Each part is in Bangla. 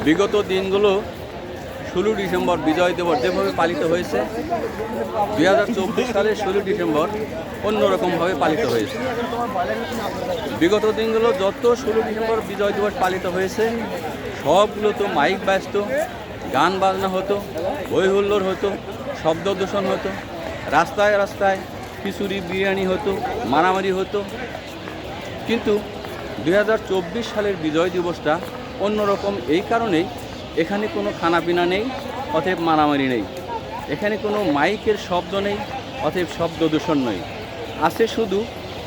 বিগত দিনগুলো 16 ডিসেম্বর বিজয় দিবস যেভাবে পালিত হয়েছে, 2024 সালের 16 ডিসেম্বর অন্যরকমভাবে পালিত হয়েছে। বিগত দিনগুলো যত 16 ডিসেম্বর বিজয় দিবস পালিত হয়েছে সবগুলো তো মাইক বাজতো, গান বাজনা হতো, হই হুল্লোড় হতো, শব্দ দূষণ হতো, রাস্তায় রাস্তায় খিচুড়ি বিরিয়ানি হতো, মারামারি হতো। কিন্তু 2024 সালের বিজয় দিবসটা অন্যরকম এই কারণেই, এখানে কোনো খানাপিনা নেই, অতএব মারামারি নেই। এখানে কোনো মাইকের শব্দ নেই, অতএব শব্দ দূষণ নেই। আছে শুধু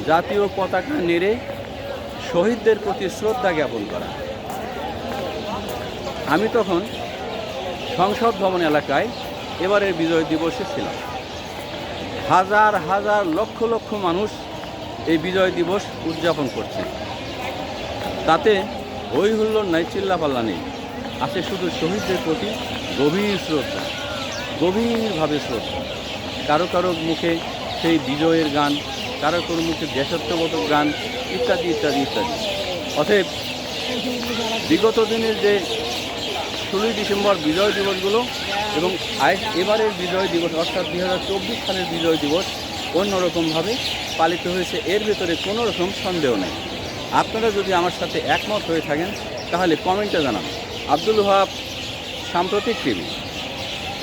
জাতীয় পতাকা নেড়ে শহীদদের প্রতি শ্রদ্ধা জ্ঞাপন করা। আমি তখন সংসদ ভবন এলাকায় এবারের বিজয় দিবসে ছিলাম। হাজার হাজার লক্ষ লক্ষ মানুষ এই বিজয় দিবস উদযাপন করছে। তাতে হই হুল্লোড় নাই, চিল্লাপাল্লা নেই। আছে শুধু শহীদদের প্রতি গভীর শ্রদ্ধা, গভীরভাবে শ্রদ্ধা। কারো কারো মুখে সেই বিজয়ের গান, কারো কারো মুখে দেশাত্মবোধক গান, ইত্যাদি ইত্যাদি ইত্যাদি। অতএব বিগত দিনের যে 16 ডিসেম্বর বিজয় দিবসগুলো এবং এবারের বিজয় দিবস অর্থাৎ 2024 সালের বিজয় দিবস অন্যরকমভাবে পালিত হয়েছে, এর ভেতরে কোনো রকম সন্দেহ নেই। আপনারা যদি আমার সাথে একমত হয়ে থাকেন তাহলে কমেন্টে জানান। আব্দুল ওহাব, সাম্প্রতিক টিভি।